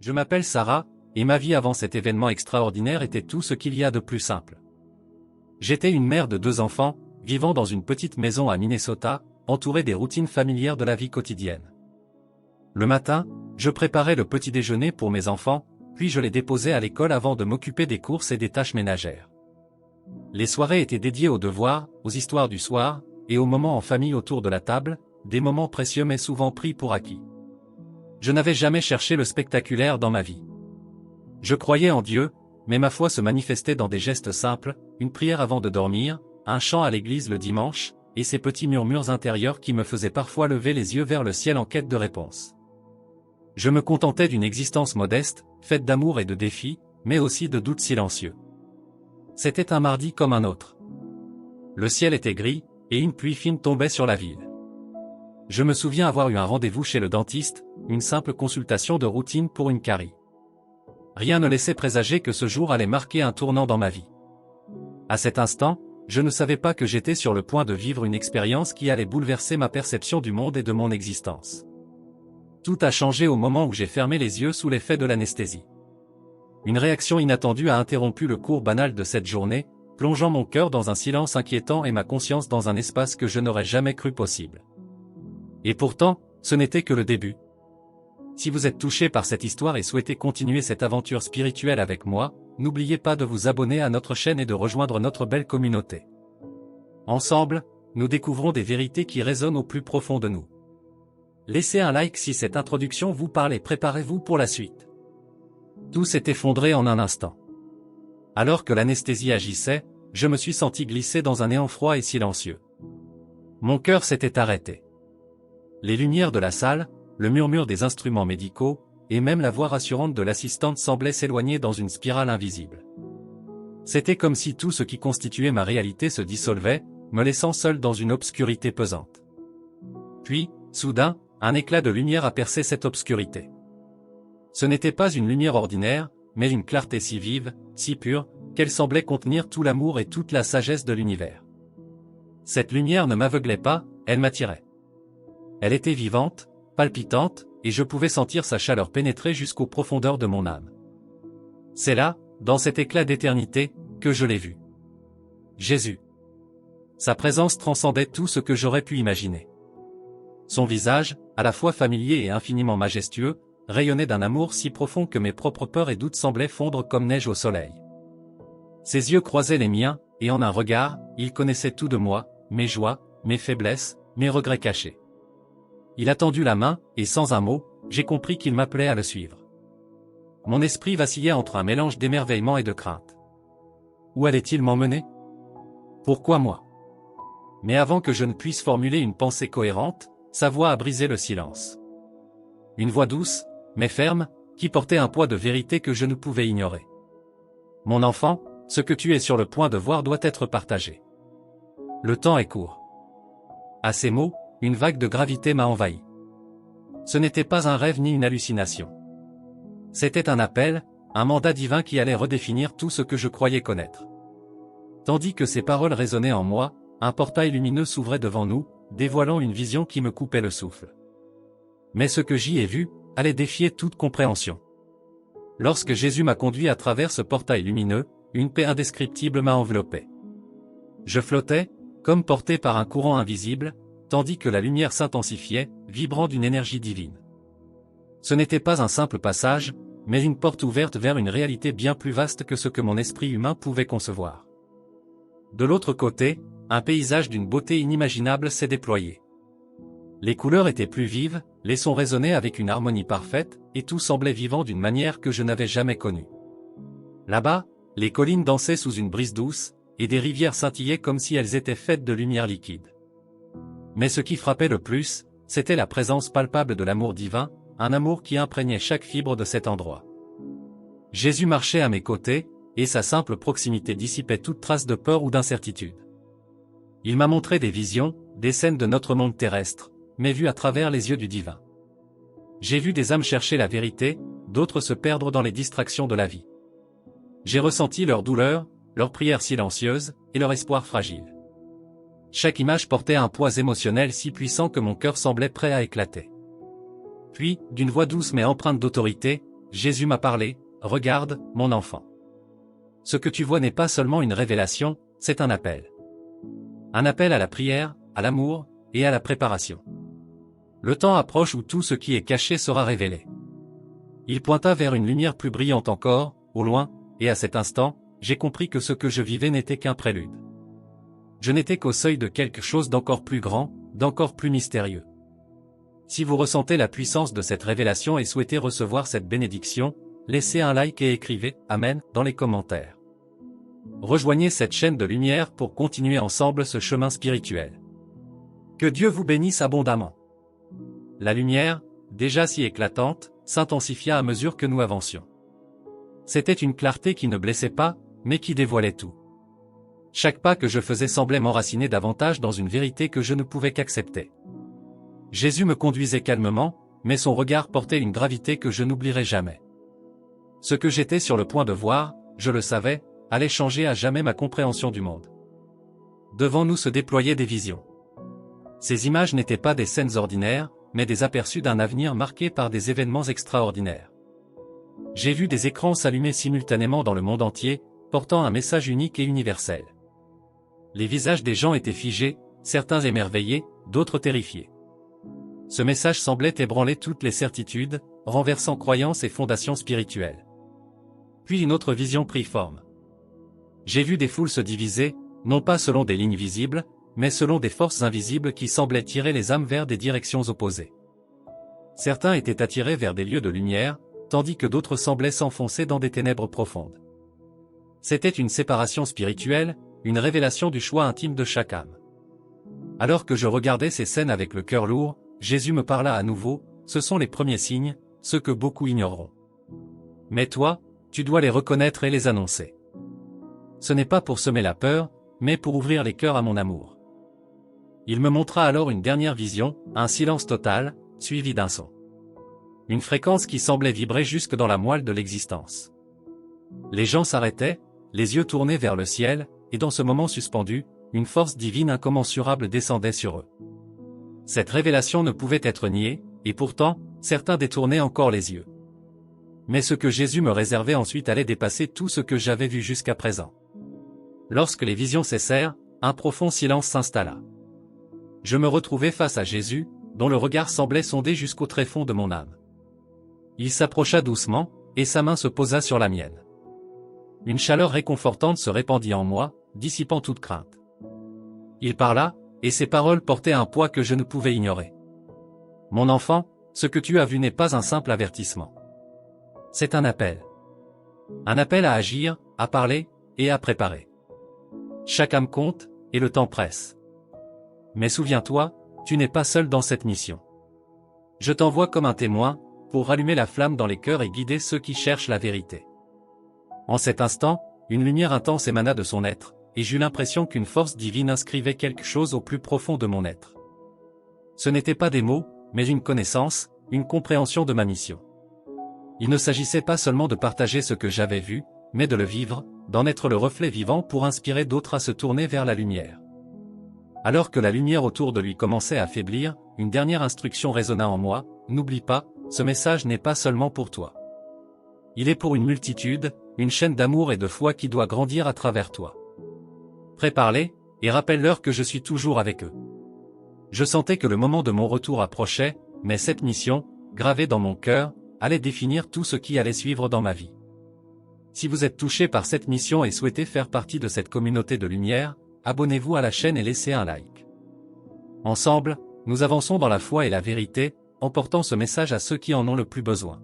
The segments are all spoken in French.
Je m'appelle Sarah, et ma vie avant cet événement extraordinaire était tout ce qu'il y a de plus simple. J'étais une mère de 2 enfants, vivant dans une petite maison à Minnesota, entourée des routines familières de la vie quotidienne. Le matin, je préparais le petit déjeuner pour mes enfants, puis je les déposais à l'école avant de m'occuper des courses et des tâches ménagères. Les soirées étaient dédiées aux devoirs, aux histoires du soir, et aux moments en famille autour de la table, des moments précieux mais souvent pris pour acquis. Je n'avais jamais cherché le spectaculaire dans ma vie. Je croyais en Dieu, mais ma foi se manifestait dans des gestes simples, une prière avant de dormir, un chant à l'église le dimanche, et ces petits murmures intérieurs qui me faisaient parfois lever les yeux vers le ciel en quête de réponses. Je me contentais d'une existence modeste, faite d'amour et de défis, mais aussi de doutes silencieux. C'était un mardi comme un autre. Le ciel était gris, et une pluie fine tombait sur la ville. Je me souviens avoir eu un rendez-vous chez le dentiste, une simple consultation de routine pour une carie. Rien ne laissait présager que ce jour allait marquer un tournant dans ma vie. À cet instant, je ne savais pas que j'étais sur le point de vivre une expérience qui allait bouleverser ma perception du monde et de mon existence. Tout a changé au moment où j'ai fermé les yeux sous l'effet de l'anesthésie. Une réaction inattendue a interrompu le cours banal de cette journée, plongeant mon cœur dans un silence inquiétant et ma conscience dans un espace que je n'aurais jamais cru possible. Et pourtant, ce n'était que le début. Si vous êtes touché par cette histoire et souhaitez continuer cette aventure spirituelle avec moi, n'oubliez pas de vous abonner à notre chaîne et de rejoindre notre belle communauté. Ensemble, nous découvrons des vérités qui résonnent au plus profond de nous. Laissez un like si cette introduction vous parle et préparez-vous pour la suite. Tout s'est effondré en un instant. Alors que l'anesthésie agissait, je me suis senti glisser dans un néant froid et silencieux. Mon cœur s'était arrêté. Les lumières de la salle, le murmure des instruments médicaux, et même la voix rassurante de l'assistante semblaient s'éloigner dans une spirale invisible. C'était comme si tout ce qui constituait ma réalité se dissolvait, me laissant seul dans une obscurité pesante. Puis, soudain, un éclat de lumière a percé cette obscurité. Ce n'était pas une lumière ordinaire, mais une clarté si vive, si pure, qu'elle semblait contenir tout l'amour et toute la sagesse de l'univers. Cette lumière ne m'aveuglait pas, elle m'attirait. Elle était vivante, palpitante, et je pouvais sentir sa chaleur pénétrer jusqu'aux profondeurs de mon âme. C'est là, dans cet éclat d'éternité, que je l'ai vu. Jésus. Sa présence transcendait tout ce que j'aurais pu imaginer. Son visage, à la fois familier et infiniment majestueux, rayonnait d'un amour si profond que mes propres peurs et doutes semblaient fondre comme neige au soleil. Ses yeux croisaient les miens, et en un regard, il connaissait tout de moi, mes joies, mes faiblesses, mes regrets cachés. Il a tendu la main, et sans un mot, j'ai compris qu'il m'appelait à le suivre. Mon esprit vacillait entre un mélange d'émerveillement et de crainte. Où allait-il m'emmener? Pourquoi moi? Mais avant que je ne puisse formuler une pensée cohérente, sa voix a brisé le silence. Une voix douce, mais ferme, qui portait un poids de vérité que je ne pouvais ignorer. Mon enfant, ce que tu es sur le point de voir doit être partagé. Le temps est court. À ces mots, une vague de gravité m'a envahi. Ce n'était pas un rêve ni une hallucination. C'était un appel, un mandat divin qui allait redéfinir tout ce que je croyais connaître. Tandis que ces paroles résonnaient en moi, un portail lumineux s'ouvrait devant nous, dévoilant une vision qui me coupait le souffle. Mais ce que j'y ai vu, allait défier toute compréhension. Lorsque Jésus m'a conduit à travers ce portail lumineux, une paix indescriptible m'a enveloppé. Je flottais, comme porté par un courant invisible, tandis que la lumière s'intensifiait, vibrant d'une énergie divine. Ce n'était pas un simple passage, mais une porte ouverte vers une réalité bien plus vaste que ce que mon esprit humain pouvait concevoir. De l'autre côté, un paysage d'une beauté inimaginable s'est déployé. Les couleurs étaient plus vives, les sons résonnaient avec une harmonie parfaite, et tout semblait vivant d'une manière que je n'avais jamais connue. Là-bas, les collines dansaient sous une brise douce, et des rivières scintillaient comme si elles étaient faites de lumière liquide. Mais ce qui frappait le plus, c'était la présence palpable de l'amour divin, un amour qui imprégnait chaque fibre de cet endroit. Jésus marchait à mes côtés, et sa simple proximité dissipait toute trace de peur ou d'incertitude. Il m'a montré des visions, des scènes de notre monde terrestre, mais vues à travers les yeux du divin. J'ai vu des âmes chercher la vérité, d'autres se perdre dans les distractions de la vie. J'ai ressenti leur douleur, leurs prières silencieuses, et leur espoir fragile. Chaque image portait un poids émotionnel si puissant que mon cœur semblait prêt à éclater. Puis, d'une voix douce mais empreinte d'autorité, Jésus m'a parlé, regarde, mon enfant. Ce que tu vois n'est pas seulement une révélation, c'est un appel. Un appel à la prière, à l'amour, et à la préparation. Le temps approche où tout ce qui est caché sera révélé. Il pointa vers une lumière plus brillante encore, au loin, et à cet instant, j'ai compris que ce que je vivais n'était qu'un prélude. Je n'étais qu'au seuil de quelque chose d'encore plus grand, d'encore plus mystérieux. Si vous ressentez la puissance de cette révélation et souhaitez recevoir cette bénédiction, laissez un like et écrivez « Amen » dans les commentaires. Rejoignez cette chaîne de lumière pour continuer ensemble ce chemin spirituel. Que Dieu vous bénisse abondamment. La lumière, déjà si éclatante, s'intensifia à mesure que nous avancions. C'était une clarté qui ne blessait pas, mais qui dévoilait tout. Chaque pas que je faisais semblait m'enraciner davantage dans une vérité que je ne pouvais qu'accepter. Jésus me conduisait calmement, mais son regard portait une gravité que je n'oublierai jamais. Ce que j'étais sur le point de voir, je le savais, allait changer à jamais ma compréhension du monde. Devant nous se déployaient des visions. Ces images n'étaient pas des scènes ordinaires, mais des aperçus d'un avenir marqué par des événements extraordinaires. J'ai vu des écrans s'allumer simultanément dans le monde entier, portant un message unique et universel. Les visages des gens étaient figés, certains émerveillés, d'autres terrifiés. Ce message semblait ébranler toutes les certitudes, renversant croyances et fondations spirituelles. Puis une autre vision prit forme. J'ai vu des foules se diviser, non pas selon des lignes visibles, mais selon des forces invisibles qui semblaient tirer les âmes vers des directions opposées. Certains étaient attirés vers des lieux de lumière, tandis que d'autres semblaient s'enfoncer dans des ténèbres profondes. C'était une séparation spirituelle, une révélation du choix intime de chaque âme. Alors que je regardais ces scènes avec le cœur lourd, Jésus me parla à nouveau, ce sont les premiers signes, ceux que beaucoup ignoreront. Mais toi, tu dois les reconnaître et les annoncer. Ce n'est pas pour semer la peur, mais pour ouvrir les cœurs à mon amour. Il me montra alors une dernière vision, un silence total, suivi d'un son. Une fréquence qui semblait vibrer jusque dans la moelle de l'existence. Les gens s'arrêtaient, les yeux tournés vers le ciel, et dans ce moment suspendu, une force divine incommensurable descendait sur eux. Cette révélation ne pouvait être niée, et pourtant, certains détournaient encore les yeux. Mais ce que Jésus me réservait ensuite allait dépasser tout ce que j'avais vu jusqu'à présent. Lorsque les visions cessèrent, un profond silence s'installa. Je me retrouvai face à Jésus, dont le regard semblait sonder jusqu'au tréfonds de mon âme. Il s'approcha doucement, et sa main se posa sur la mienne. Une chaleur réconfortante se répandit en moi, dissipant toute crainte. Il parla, et ses paroles portaient un poids que je ne pouvais ignorer. Mon enfant, ce que tu as vu n'est pas un simple avertissement. C'est un appel. Un appel à agir, à parler, et à préparer. Chaque âme compte, et le temps presse. Mais souviens-toi, tu n'es pas seul dans cette mission. Je t'envoie comme un témoin, pour rallumer la flamme dans les cœurs et guider ceux qui cherchent la vérité. En cet instant, une lumière intense émana de son être, et j'eus l'impression qu'une force divine inscrivait quelque chose au plus profond de mon être. Ce n'étaient pas des mots, mais une connaissance, une compréhension de ma mission. Il ne s'agissait pas seulement de partager ce que j'avais vu, mais de le vivre, d'en être le reflet vivant pour inspirer d'autres à se tourner vers la lumière. Alors que la lumière autour de lui commençait à faiblir, une dernière instruction résonna en moi, n'oublie pas, ce message n'est pas seulement pour toi. Il est pour une multitude, une chaîne d'amour et de foi qui doit grandir à travers toi. Prépare-les, et rappelle-leur que je suis toujours avec eux. Je sentais que le moment de mon retour approchait, mais cette mission, gravée dans mon cœur, allait définir tout ce qui allait suivre dans ma vie. Si vous êtes touché par cette mission et souhaitez faire partie de cette communauté de lumière, abonnez-vous à la chaîne et laissez un like. Ensemble, nous avançons dans la foi et la vérité, en portant ce message à ceux qui en ont le plus besoin.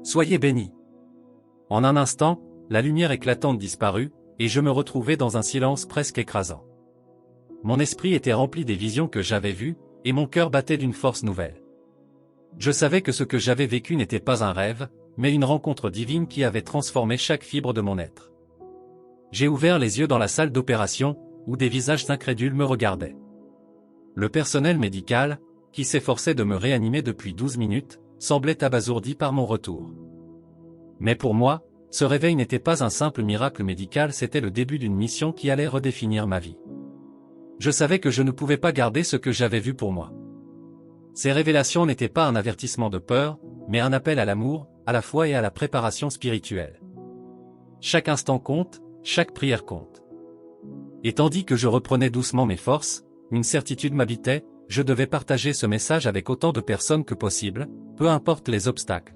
Soyez bénis. En un instant, la lumière éclatante disparut, et je me retrouvai dans un silence presque écrasant. Mon esprit était rempli des visions que j'avais vues, et mon cœur battait d'une force nouvelle. Je savais que ce que j'avais vécu n'était pas un rêve, mais une rencontre divine qui avait transformé chaque fibre de mon être. J'ai ouvert les yeux dans la salle d'opération, où des visages incrédules me regardaient. Le personnel médical, qui s'efforçait de me réanimer depuis 12 minutes, semblait abasourdi par mon retour. Mais pour moi, ce réveil n'était pas un simple miracle médical, c'était le début d'une mission qui allait redéfinir ma vie. Je savais que je ne pouvais pas garder ce que j'avais vu pour moi. Ces révélations n'étaient pas un avertissement de peur, mais un appel à l'amour, à la foi et à la préparation spirituelle. Chaque instant compte, chaque prière compte. Et tandis que je reprenais doucement mes forces, une certitude m'habitait, je devais partager ce message avec autant de personnes que possible, peu importe les obstacles.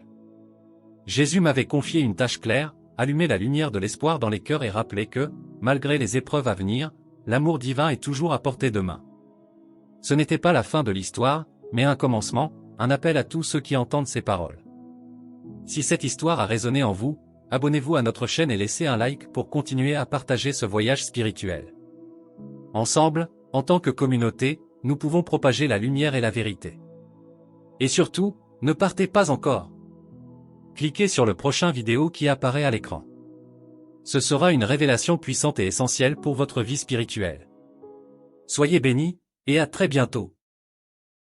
Jésus m'avait confié une tâche claire, allumer la lumière de l'espoir dans les cœurs et rappeler que, malgré les épreuves à venir, l'amour divin est toujours à portée de main. Ce n'était pas la fin de l'histoire, mais un commencement, un appel à tous ceux qui entendent ces paroles. Si cette histoire a résonné en vous, abonnez-vous à notre chaîne et laissez un like pour continuer à partager ce voyage spirituel. Ensemble, en tant que communauté, nous pouvons propager la lumière et la vérité. Et surtout, ne partez pas encore. Cliquez sur le prochain vidéo qui apparaît à l'écran. Ce sera une révélation puissante et essentielle pour votre vie spirituelle. Soyez bénis, et à très bientôt.